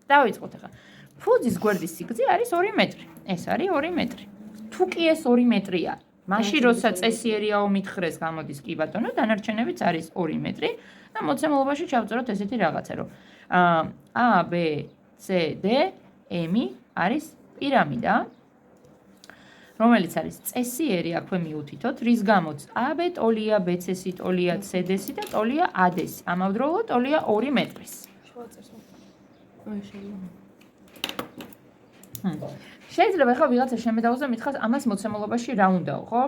დავიწყოთ ახლა. ფუძის გვერდის სიგრძე არის 2 მეტრი. ეს არის 2 მეტრი. თუ კი ეს 2 მეტრია, მაშინ როცა წესიერიაო მითხრეს გამოდის კი ბატონო, დანარჩენებიც არის 2 მეტრი და მოცემულობაში ჩავწეროთ ესეთი რაღაცა, რომ A, B, C, D, M არის პირამიდა, რომელიც არის წესიერი, აქვე მიუთითოთ, რის გამოც AB ტოლია, BC ტოლია, CD და ტოლია AD. ამავდროულად ტოლია 2 მეტრის. შეიძლება ახლა ვიღაცა შემედაუზე მითხრას ამას მოცემულობაში რა უნდაო, ხო?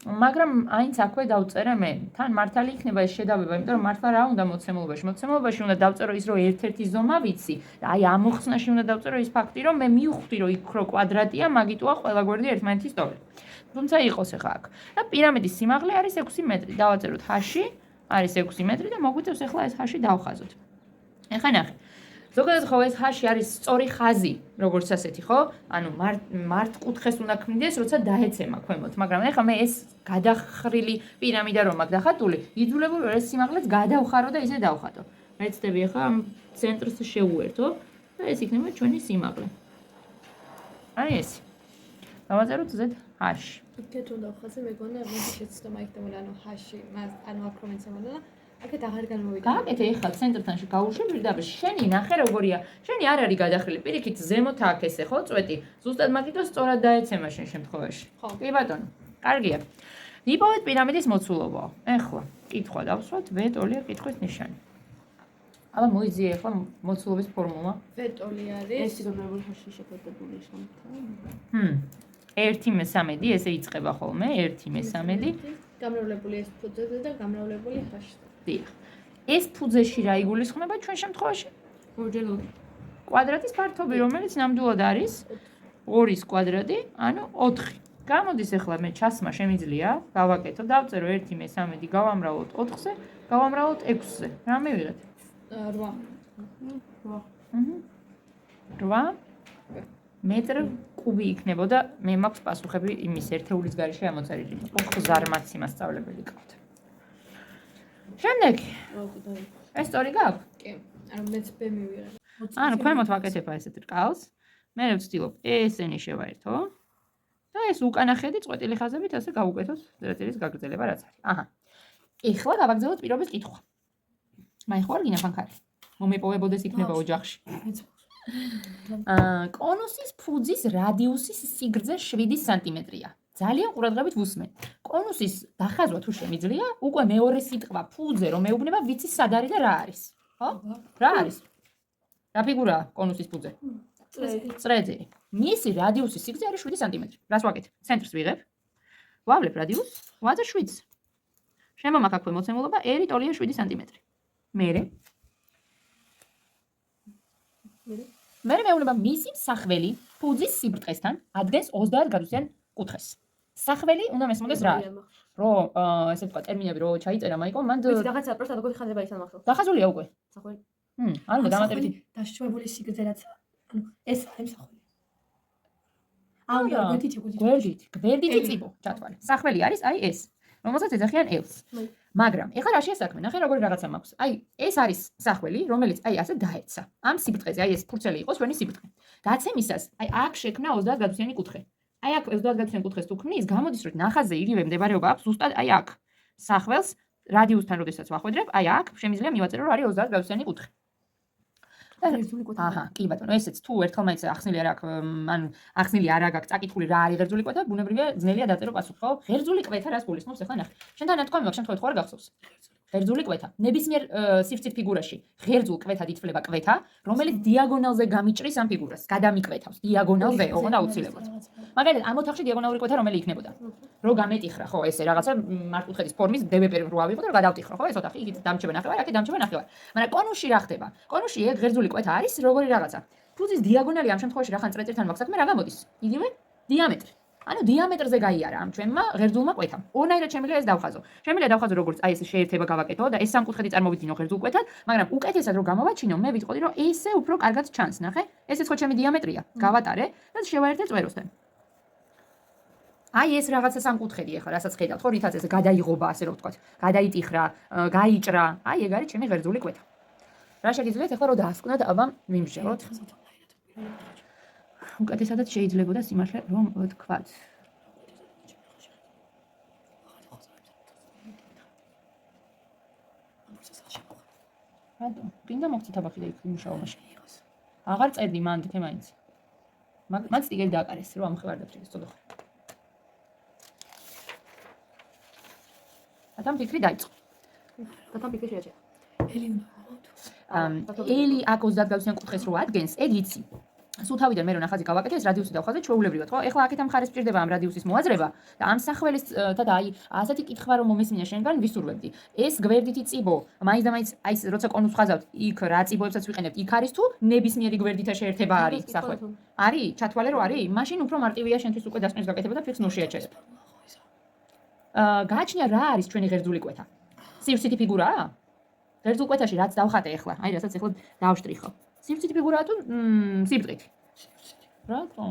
მაგრამ აინც აქვე დავწერე მე. თან მართალი იქნება ეს შედავება, იმიტომ რომ მართლა რა უნდა მოცემულობაში? მოცემულობაში უნდა დავწერო ის, რომ ერთ-ერთი ზომა ვიცი. აი ამ მოხსნაში უნდა დავწერო ის ფაქტი, რომ მე მივხვდი, რომ იქ რო კვადრატია, მაგიტოა ყველა გვერდი ერთმანეთის ტოლი. თუმცა იყოს ახლა აქ. და პირამიდის სიმაღლე არის 6 მეტრი. დავაწეროთ h არის 6 მეტრი და მოგვიწევს ახლა ეს h დავხაზოთ. ახლა ნახე. ზოგადად ხო ეს h არის სწორი ხაზი, როგორც ასეთი, ხო? ანუ მართკუთხეს უნდა ქმნიდეს, როცა დაეცემა ქვემოთ, მაგრამ ეხლა მე ეს გადახრილი პირამიდა რომ აქვს დახატული, იძულებული ვარ ეს სიმაღლეც გადავხარო და ისე დავხატო. მე ცდები ახლა ამ ცენტრს შევუერთო და ეს იქნება ჩვენი სიმაღლე. აი ეს. დავაწეროთ ზ h. იქეთ უნდა ვხაზე მეგონა რომ შეცდომა იქნება ანუ h-ი, ანუ აქ რომ ეცემოდა და აქეთ აღარ განმოვიდა. გააკეთე ახლა ცენტრთან შეგაუშვი პირდაპირ. შენი ნახე როგორია. შენი არ არის გადახრილი. პირიქით ზემოთ აქ ესე ხო წვეტი. ზუსტად მაგიტო სწორად დაეცემა შენ შემთხვევაში. ხო. კი ბატონო. კარგია. იპოვეთ პირამიდის მოცულობა. ახლა კითხვა დავსვათ, V ტოლია კითხვის ნიშანი. აბა მოიძიე ახლა მოცულობის ფორმულა. V ტოლი არის ეს გამრავლებული h-ში შეგადებული შემთხვევა. 1/13 ესე იწყება ხოლმე 1/13. გამრავლებული ეს ფუძეზე და გამრავლებული h-ში. დიახ. ეს ფუძეში რა იგულისხმება ჩვენ შემთხვევაში? ორჯერ კვადრატის ფართობი, რომელიც ნამდვილად არის 2-ის კვადრატი, ანუ 4. გამოდის ახლა მე ჩასმა შემიძლია, გავაკეთო, დავწერო 1/13 გავამრავლოთ 4-ზე, გავამრავლოთ 6-ზე. რა მივიღეთ? 8 მეტრ კუბი იქნებოდა, მე მაქვს პასუხები იმის ერთეულის გარეშე ამოწერილი. ხზარმაც იმასწავლებელი გყავთ. შემდეგ. ეს სწორი გაქვს? კი. ანუ მეც B მივიღე. ანუ ქვემოთ ვაკეთებ ესეთ რკალს. მე ვცდილობ ესენი შევაერთო. და ეს უკანა ხედი წვეტილი ხაზებით ასე გავუკეთოთ წერტილის გაგრძელება რაც არის. აჰა. ეხლა გავაგზავნოთ პირობის კითხვა. მაიხوار გინა ფანქარი. მომეპოვებოდეს იქნება ოჯახში. კონუსის ფუძის რადიუსის სიგრძე 7 სანტიმეტრია. ძალიან ყურადღებით ვუსმენ. კონუსის დახაზვა თუ შემიძლია, უკვე მეორე სიტყვა ფუძე რომ მეუბნება ვიცი სად არის და რა არის. ხო? რა არის? რა ფიგურაა კონუსის ფუძე? წრეძირი. მისი რადიუსის სიგრძე არის 7 სანტიმეტრი. რას ვაკეთებ? ცენტრს ვიღებ. ვავლებ რადიუსს, ვაძებ 7-ს. შემომაქ აქვე მოცემულობა R ტოლია 7 სანტიმეტრი. მერე მეუბნება მისი სახველი ფუძის სიბრტყესთან ადგენს 30 გრადუსიან კუთხეს. სახველი უნდა მესმოდეს რა არის? რომ ესე ვთქვა ტერმინები რო ჩაიწერა მაიკო, მან რაღაცა პროსტა როგორი ხაზება ის ამახსოვს. დახაზულია უკვე. სახველი. ანუ დამატებითი დაშვებული სიგრძე რაც ანუ ეს არის სახველი. გვერდითი წიბო ჩათვალე. სახველი არის აი ეს, რომელსაც ეძახიან L-ს. მაგრამ ეხლა რა შეასაქმე? ნახე როგორი რაღაცა მაქვს. აი ეს არის სახველი, რომელიც აი ასე დაეცა. ამ სიბრტყეზე, აი ეს ფურცელი იყოს ჩვენი სიბრტყე. დაცემისას აი აქ შექმნა 30 გრადუსიანი კუთხე. აი აქ 30 გრადუსიანი კუთხეს თუ ქმნის, გამოდის რომ ნახაზზე იგივე მდებარეობა აქვს ზუსტად აი აქ. სახველს რადიუსთან როდესაც ვახვედრებ, აი აქ შემიძლია მივაწერო რომ არის 30 გრადუსიანი კუთხე. აჰა, კი ბატონო, ესეც თუ ერთხელ მაინც ახსნილი არ აქვს, ანუ ახსნილი არ აქვს წაკითხული რა არის ღერძული კვეთა, ბუნებრივია ძნელია დაწერო პასუხი, ხო? ღერძული კვეთა რას გულისხმობს ახლა ნახე. შენთან ნათქვამი მაქვს, შემთხვევით ხო არ გახსოვს? ღერძული კვეთა. ნებისმიერ სივრცით ფიგურაში ღერძულ კვეთად ითვლება კვეთა, რომელიც დიაგონალზე გამიჭრის ამ ფიგურას, გადამიკვეთავს დიაგონალზე, ოღონდ აუცილებლად. მაგალითად, ამ ოთახში დიაგონალური კვეთა რომელი იქნებოდა? რო გამეტიხრა, ხო, ესე რაღაცა მართკუთხედის ფორმის დევეპერი რო ავიღო და გადავტიხრა, ხო, ეს ოთახი, იქით დამჭება ნახევარი, აქეთ დამჭება ნახევარი. მაგრამ კონუსში რა ხდება? კონუსში ეგ ღერძული კვეთა არის როგორი რაღაცა. ფუძის დიაგონალი ამ შემთხვევაში რახან წრეწირთან მაქვს საქმე, რა გამოდის? იგივე დიამეტრი. ანუ დიამეტრზე გაიარა ამ ჩვენმა ღერძულმა კვეთამ. ორნაირად შემიძლია ეს დავხაზო. შემიძლია დავხაზო როგორც აი ეს შეერთება გავაკეთო და ეს სამკუთხედი წარმოვიდგინო ღერძულ კვეთად, მაგრამ უკეთესად რომ გამოვაჩინო, მე ვიტყოდი რომ ესე უფრო კარგად ჩანს, ნახე? ესეც ხო ჩემი დიამეტრია. გავატარე და შევაერთე წვეროსთან. აი ეს რაღაცა სამკუთხედი ახლა, რასაც ხედავთ, ხო, რითაც ეს გადაიღობა, ასე რომ ვთქვათ, გადაიტიხრა, გაიჭრა. აი ეგ არის ჩემი ღერძული კვეთა. რა შეგიძლიათ ახლა რომ დაასკვნათ აბა მიმსჯელოთ? უკეთესადაც შეიძლებოდა სიმართლე რომ ვთქვათ. რატო? გინდა მოგცი თაბახი და იქ იმუშაობაში. აღარ წერდი მან თე მაინც. მაც ტიგელი დააკარეს რომ ამხევარდა ფრიგის წოდო. ათამ ფიქრი დაიწყო. ბატონ ფიქრი შეაჩერა. ელი აქ 30 გავსიან კუთხეს რო ადგენს, ეგ იცი. სულ თავიდან მე რო ნახაზი გავაკეთე, ეს რადიუსი დავხაზე ჩვეულებრივად, ხო? ეხლა აქეთ ამ ხარეს სჭირდება ამ რადიუსის მოაზრება და ამ სახველის და აი ასეთი კითხვა რომ მომესმინა შენგან ვისურვებდი. ეს გვერდითი წიბო, მაინც და მაინც აი როცა კონუსს ხაზავთ, იქ რა წიბოებსაც ვიყენებთ, იქ არის თუ ნებისმიერი გვერდითა შეერთება არის სახვე. არის? ჩათვალე რო არის? მაშინ უფრო მარტივია შენთვის უკვე დასკვნის გაკეთება და ფიქს ნუ შეაჩერებ. გააჩნია რა არის ჩვენი ღერძული კვეთა? სივრცითი ფიგურაა? ღერძულ კვეთაში რაც დავხატე ახლა, აი რასაც ახლა დავშტრიხო. სივრცითი ფიგურაა თუ სიბრტყითი? რატო?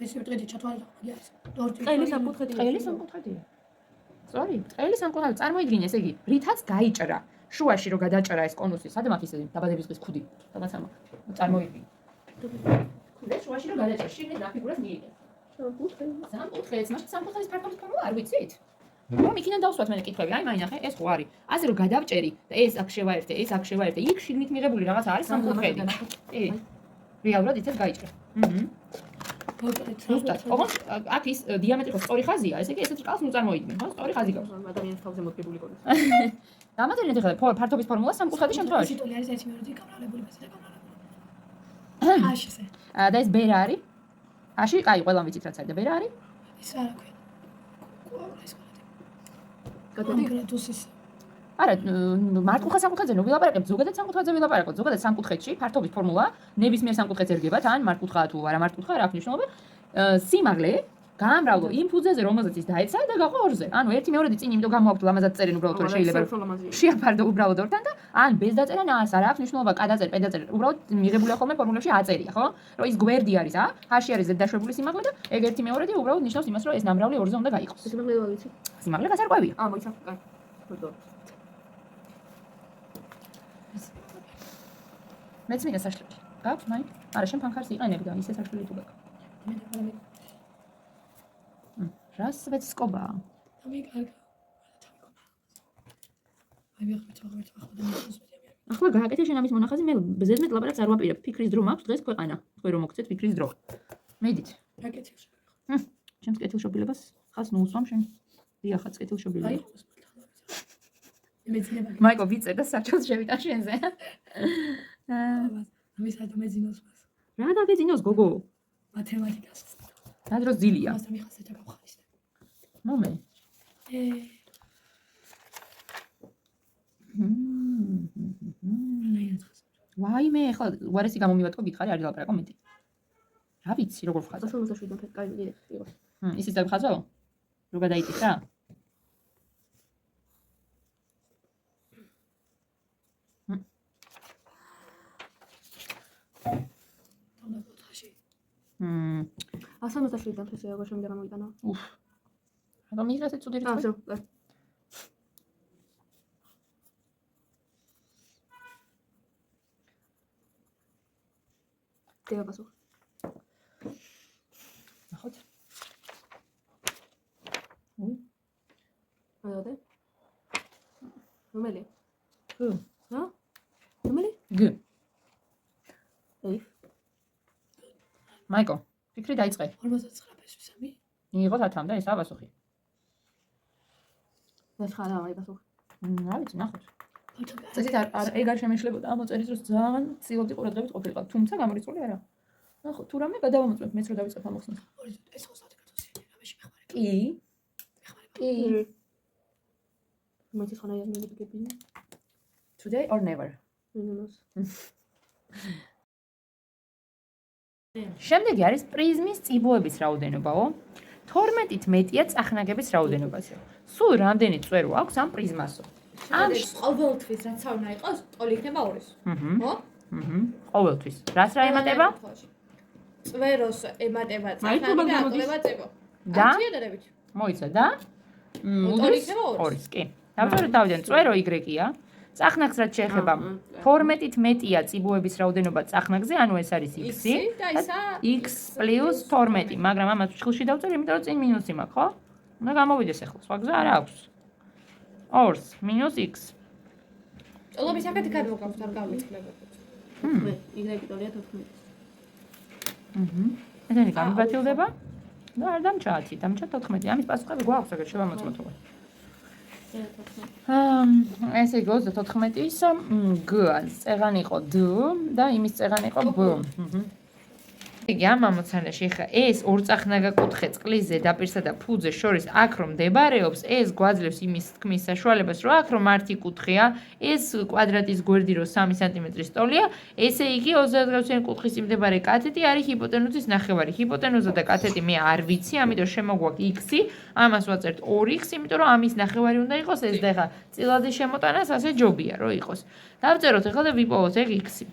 ეს სიბრტყითი ჩათვალე და მაგი არის. დორტი. ყელი სამკუთხედი. ყელი სამკუთხედია. სწორი, ყელი სამკუთხედი წარმოიდგინე, ესე იგი, რითაც გაიჭრა. შუაში რო გადაჭრა ეს კონუსი, სადამ აქ ისე დაბადების დღის ქუდი. დაბაცამა. წარმოიდგინე. ქუდი შუაში რო გადაჭრა, შიგნით რა ფიგურას მიიღე. სამკუთხედს, მაშინ სამკუთხედის ფართობის ფორმულა არ ვიცით? რომ იქიდან დავსვათ მე კითხვები, აი მაინახე, ეს ხო არის. ასე რომ გადავჭერი და ეს აქ შევაერთე, ეს აქ შევაერთე, იქ შიგნით მიღებული რაღაცა არის სამკუთხედი. კი. რეალურად იცით გაიჭრა. ზუსტად. ოღონდ აქ ის დიამეტრი ხო სწორი ხაზია, ესე იგი ესეც რკალს ნუ წარმოიდგინე, ხო? სწორი ხაზი გაქვს. ადამიანის თავზე მოდგებული კონუსი. დამატებითი ხდება ფართობის ფორმულა სამკუთხედის შემთხვევაში. სიტყვი არის ერთი მეორე გამრავლებული ბაზა და გამრავლებული. აშზე. და ეს ბერა არის. აში, აი, ყველამ ვიცით რაც არის და ბერა არის. ის რა ქვია? ეს გადადი გრადუსის. არა, მართკუთხა სამკუთხედზე ნუ ვილაპარაკებთ, ზოგადად სამკუთხედზე ვილაპარაკოთ. ზოგადად სამკუთხედში ფართობის ფორმულა ნებისმიერ სამკუთხედს ერგებათ, ან მართკუთხაა თუ არა მართკუთხაა, რა აქვს მნიშვნელობა? სიმაღლე გაამრავლო იმ ფუძეზე, რომელზეც ის დაეცა და გაყო 2-ზე. ანუ 1-2 წინ იმიტომ გამოაქვთ ლამაზად წერენ უბრალოდ თორე შეიძლება შეაფარდო უბრალოდ ორთან და ან bez დაწერა ნას არა აქვს მნიშვნელობა, კადაწერ, პედაწერ, უბრალოდ მიღებულია ხოლმე ფორმულებში აწერია, ხო? რომ ის გვერდი არის, ხაში არის ზედდაშვებული სიმაღლე და ეგ 1-2 უბრალოდ ნიშნავს იმას, რომ ეს ნამრავლი 2-ზე უნდა გაიყოს. სიმაღლე რა ვიცი? სიმაღლე გასარკვევია. მოიცა, კაი. ბოდო. მეც მინდა საშლელი. გაქვს მაინც? არა, შენ ფანქარს იყენებ და ისე საშლელი თუ გაქვს. რას ვეცკობა? ამი კარგა. აი ვიღებთ აღარ ახლა და ახლა გააკეთე შენ ამის მონახაზი, მე ზედმეტ ლაპარაკს არ ვაპირებ. ფიქრის დრო მაქვს დღეს ქვეყანა. თქვენ რომ მოგცეთ ფიქრის დრო. მედით. რაკეთებს. ჩემს კეთილშობილებას ხას ნუ უსვამ შენ. დიახაც კეთილშობილი. აი მეძინება. მაიკო ვიცე და საჩოს შევიტან შენზე. ამის რა დამეძინოს მას. რა დაგეძინოს გოგო? მათემატიკას. რა დროს ძილია? მას მიხასე და გავხარისტე. მომე. ვაიმე, ახლა უარესი გამომივატყო გითხარი არ ილაპარაკო მეტი. რა ვიცი, როგორ ვხაზო? 57-დან კაი იყო. ისიც დავხაზო? რო გადაიწიხა? თამაში. 157-დან ესე როგორ შემიძლია გამოიტანო? უფ. რატომ მიღეს ეს წუდი რიცხვი? კაი. დიაპაზონი. ნახოთ. აიოდე. რომელი? გ. რა? რომელი? გ. ეი. მაიკო, ფიქრი დაიწყე. 59-3. მიიღოთ 10-მ და ესაა პასუხი. და ხარა აი პასუხი. რა ვიცი, ნახოთ. წესით არ ეგ არ შემეშლებოდა ამ მოწერის დროს ძალიან ცდილობდი ყურადღებით ყოფილიყო, თუმცა გამორიცხული არა. ნახოთ, თუ რამე გადავამოწმებ, მეც რო დავიწყებ ამოხსნას. ეს 30 კაცოსი რამეში მეხმარება. კი. კი. მოიცი ხანა არ მიგები. Today or never. შემდეგი არის პრიზმის წიბოების რაოდენობაო. 12-ით მეტია წახნაგების რაოდენობაზე. სულ რამდენი წვერო აქვს ამ პრიზმასო? ამ ყოველთვის რაც არ უნდა იყოს, ტოლი იქნება 2-ის. ხო? ყოველთვის. რას რა ემატება? წვეროს ემატება წახნაგი და აკლება წიბო. და? ამჯერადებით. მოიცა და? ტოლი იქნება 2-ის. 2-ის, კი. დავწეროთ თავიდან წვერო Y-ია. წახნაგს რაც შეეხება ფორმეტით მეტია წიბოების რაოდენობა წახნაგზე, ანუ ეს არის x-ი და ისა x პლუს 12, მაგრამ ამას ჭხილში დავწერ, იმიტომ რომ წინ მინუსი მაქვს, ხო? უნდა გამოვიდეს ახლა, სხვა გზა არ აქვს. 2 მინუს x. ტოლობის აქეთ გადმოგაქვს არ გავიწყლებოდეთ. y ტოლია 14. ესენი გამიბათილდება და არ დამჭა 10, დამჭა 14. ამის პასუხები გვაქვს, აგერ შევამოწმოთ. ესე იგი 34-ის g-ს წეღანი იყო d და იმის წეღანი იყო b. იგი ამ ამოცანაში ხა ეს ორწახნაგაკუთხე წყლის ზედაპირსა და ფუძეს შორის აქ რომ მდებარეობს, ეს გვაძლევს იმის თქმის საშუალებას, რომ აქ რომ მარტი კუთხეა, ეს კვადრატის გვერდი რო 3 სანტიმეტრის ტოლია, ესე იგი 30°-იანი კუთხის მიმდებარე კათეტი არის ჰიპოტენუზის ნახევარი. ჰიპოტენუზა და კათეტი მე არ ვიცი, ამიტომ შემოგვაქვს x-ი, ამას ვაწერთ 2x, იმიტომ რომ ამის ნახევარი უნდა იყოს ეს და ხა წილადის შემოტანას ასე ჯობია რომ იყოს. დავწეროთ ახლა და ვიპოვოთ ეგ x-ი.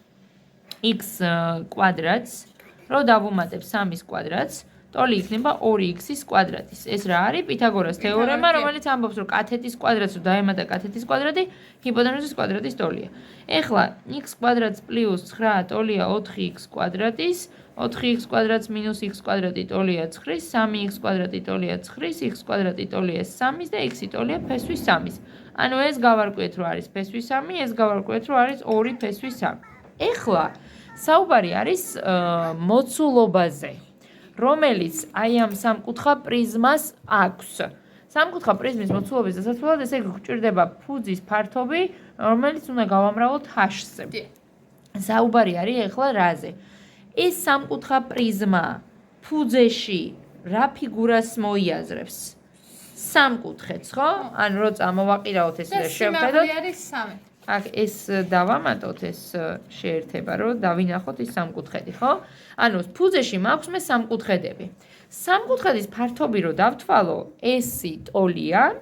x კვადრატს რო დავუმატებ 3-ის კვადრატს, ტოლი იქნება 2x-ის კვადრატის. ეს რა არის? პითაგორას თეორემა, რომელიც ამბობს, რომ კათეტის კვადრატს რო დაემატა კათეტის კვადრატი, ჰიპოტენუზის კვადრატის ტოლია. ეხლა x კვადრატს პლუს 9 ტოლია 4x კვადრატის, 4x კვადრატს მინუს x კვადრატი ტოლია 9-ის, 3x კვადრატი ტოლია 9-ის, x კვადრატი ტოლია 3-ის და x ტოლია ფესვის 3-ის. ანუ ეს გავარკვიეთ, რომ არის ფესვის 3, ეს გავარკვიეთ, რომ არის 2 ფესვის 3. ეხლა საუბარი არის მოცულობაზე, რომელიც აი ამ სამკუთხა პრიზმას აქვს. სამკუთხა პრიზმის მოცულობის დასაცვლად ესე გვჭირდება ფუძის ფართობი, რომელიც უნდა გავამრავლოთ h-ზე. საუბარი არის ახლა რაზე? ეს სამკუთხა პრიზმა ფუძეში რა ფიგურას მოიაზრებს? სამკუთხედს, ხო? ან რო წამოვაყირაოთ ეს და შევხედოთ. არის 3. აქ ეს დავამატოთ ეს შეერთება, რომ დავინახოთ ის სამკუთხედი, ხო? ანუ ფუძეში მაქვს მე სამკუთხედები. სამკუთხედის ფართობი რო დავთვალო, S-ი ტოლია.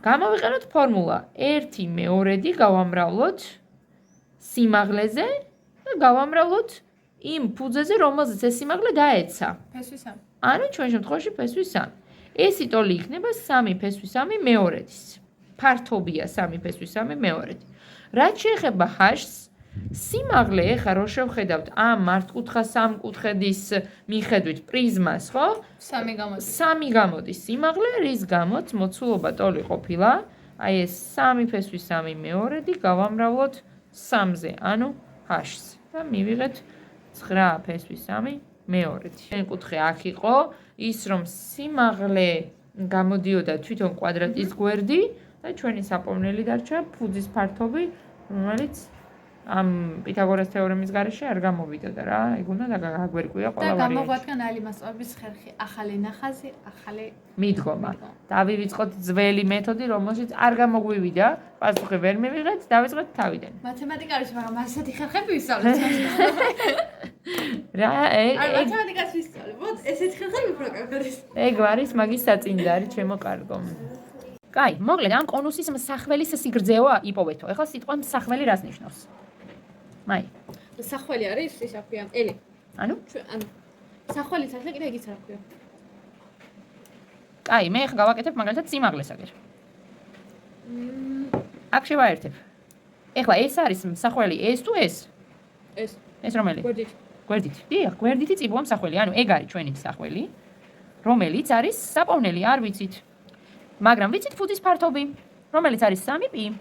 გამოვიყენოთ ფორმულა 1/2 გავამრავლოთ სიმაღლეზე და გავამრავლოთ იმ ფუძეზე, რომელზეც ეს სიმაღლე დაეცა. ფესვის 3. ანუ ჩვენ შემთხვევაში ფესვის 3. S-ი ტოლი იქნება 3 ფესვის 3 მეორედის. ფართობია 3 ფესვის 3 მეორედი. რაც შეეხება h-ს, სიმაღლე ეხა რო შევხედავთ ამ მართკუთხა სამკუთხედის მიხედვით პრიზმას, ხო? 3 გამოდის. 3 გამოდის სიმაღლე, რის გამოც მოცულობა ტოლი ყოფილა, აი ეს 3 ფესვის 3 მეორედი გავამრავლოთ 3-ზე, ანუ h-ს და მივიღეთ 9 ფესვის 3 მეორედი. შენ კუთხე აქ იყო, ის რომ სიმაღლე გამოდიოდა თვითონ კვადრატის გვერდი და ჩვენი საპოვნელი დარჩა ფუძის ფართობი, რომელიც ამ პითაგორას თეორემის გარეშე არ გამოვიდოდა რა. ეგ უნდა გაგვერკვია ყველა და ვარიანტი. გამოგვადგან ალი მასწავლების ხერხი, ახალი ნახაზი, ახალი მიდგომა. დავივიწყოთ ძველი მეთოდი, რომელშიც არ გამოგვივიდა, პასუხი ვერ მივიღეთ, დავიწყეთ თავიდან. მათემატიკა არის, მაგრამ ასეთი ხერხები ვისწავლეთ. რა, არ მათემატიკას ვისწავლებ, ესეთი ხერხები უფრო კარგად. ეგ არის მაგის საწინდარი, ჩემო კარგო. კაი, მოკლედ ამ კონუსის მსახველის სიგრძეო იპოვეთო. ეხლა სიტყვა მსახველი რას ნიშნავს? მაი. სახველი არის, ის რა ქვია, ელი. ანუ? ანუ სახველის ახლა კიდე იგიც რა ქვია. კაი, მე ახლა გავაკეთებ მაგალითად სიმაღლეს აგერ. აქ შევაერთებ. ეხლა ეს არის მსახველი ეს თუ ეს? ეს. ეს რომელი? გვერდით. გვერდით. დიახ, გვერდითი წიბოა მსახველი. ანუ ეგ არის ჩვენი მსახველი, რომელიც არის საპოვნელი, არ ვიცით. მაგრამ ვიცით ფუძის ფართობი, რომელიც არის 3π.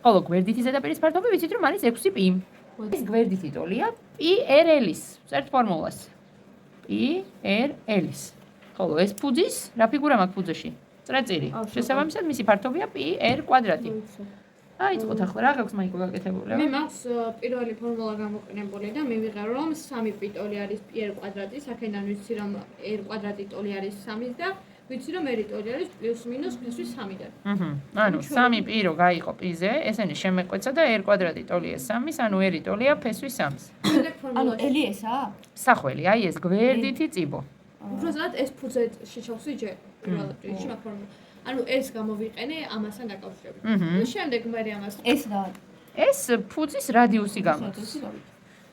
ხოლო გვერდითი ზედაპირის ფართობი ვიცით, რომ არის 6π. ეს გვერდითი ტოლია πRL-ის. წერთ ფორმულას. πRL-ის. ხოლო ეს ფუძის, რა ფიგურა მაქვს ფუძეში? წრეწირი. შესაბამისად, მისი ფართობია πr კვადრატი. აიწყოთ ახლა რა გაქვს მაიკო გაკეთებული? მე მაქვს პირველი ფორმულა გამოყენებული და მივიღე რომ 3π ტოლი არის πr კვადრატი, აქედან ვიცი რომ r კვადრატი ტოლი არის 3 და ვიცი რომ r ტოლი არის პლუს მინუს ფესვის 3-დან. ანუ 3π რო გაიყო π-ზე, ესენი შემეკვეცა და r კვადრატი ტოლია 3-ის, ანუ r ტოლია ფესვის 3-ის. ანუ ელი ესაა? სახველი, აი ეს გვერდითი წიბო. უბრალოდ ეს ფუძეში ჩავსვი ჯერ პირველად პრინციპში მაგ ფორმულა. ანუ ეს გამოვიყენე ამასთან დაკავშირებით. და შემდეგ მე ამას ეს რა? ეს ფუძის რადიუსი გამოდის.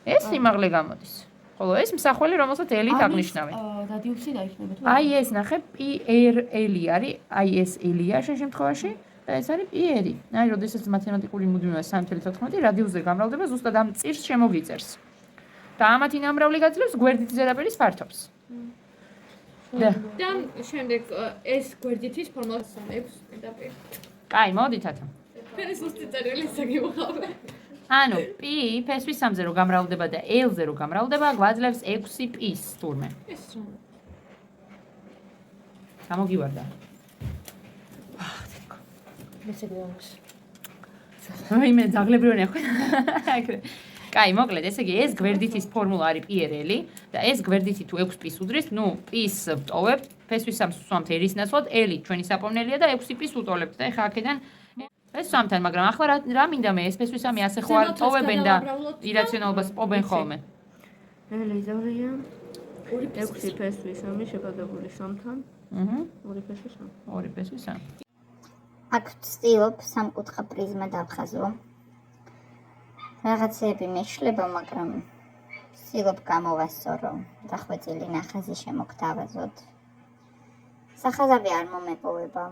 ეს სიმაღლე გამოდის. ხოლო ეს მსახველი, რომელსაც ელით აღნიშნავენ. რადიუსი დაიხსნება თუ? აი ეს ნახე, PRL-ი არის, აი ეს ელია შენ შემთხვევაში და ეს არის პიერი. აი, როდესაც მათემატიკური მუდმივია 3.14, რადიუსზე გამრავლდება ზუსტად ამ წირს შემოგიწერს. და ამათი ნამრავლი გაძლევს გვერდითი ზედაპირის ფართობს. და და შემდეგ ეს გვერდითის ფორმულა 6 ზედაპირი. კაი, მოდით ათო. ფენის უსტი წერილი საგიმოხავე. ანუ p ფესვის 3-ზე რო გამრავლდება და l-ზე რო გამრავლდება, გვაძლევს 6p-ს თურმე. ეს რა? გამოგივარდა. ესე გვაქვს. მე ძაღლებრივი ახლა. კაი, მოკლედ, ესე იგი ეს გვერდითის ფორმულა არის პიერელი და ეს გვერდითი თუ 6p-ს უდრის, ნუ p-ს ვტოვებთ, ფესვის 3-ს ვსვამთ l-ის ნაცვლად, l-ი ჩვენი საპოვნელია და 6p-ს ვუტოლებთ და ეხლა აქედან ეს სვამთან, მაგრამ ახლა რა მინდა მე ეს ფესვის 3 ასე ხო არ ტოვებენ და ირაციონალობას პობენ ხოლმე. ელიზორია 6 ფესვის 3 შეგადებული 3-თან. 2 ფესვის 3. 2 ფესვის 3. აქ ვცდილობ სამკუთხა პრიზმა დავხაზო. რაღაცები მეშლება, მაგრამ ვცდილობ გამოვასწორო, დახვეწილი ნახაზი შემოგთავაზოთ. სახაზავი არ მომეპოვება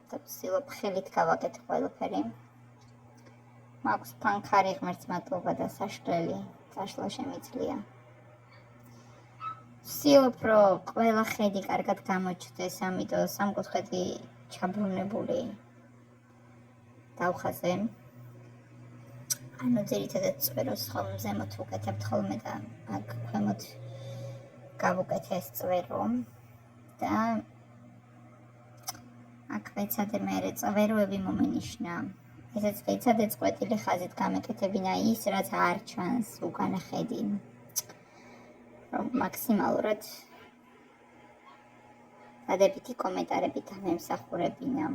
და ვცდილობ ხელით გავაკეთო ყველაფერი. მაქვს ფანქარი, ღმერთს მადლობა და საშლელი, წაშლა შემიძლია. ვცდილობ, რომ ყველა ხედი კარგად გამოჩნდეს, ამიტომ სამკუთხედი ჩაბრუნებული დავხაზე. ანუ ძირითადად წვეროს ხოლმე ზემოთ ვუკეთებთ ხოლმე და აქ ქვემოთ გავუკეთე ეს წვერო და აქ ვეცადე მერე წვეროები მომენიშნა. ესეც ვეცადე წყვეტილი ხაზით გამეკეთებინა ის, რაც არ ჩანს უკანა ხედი. რომ მაქსიმალურად დადებითი კომენტარებით ამემსახურებინა.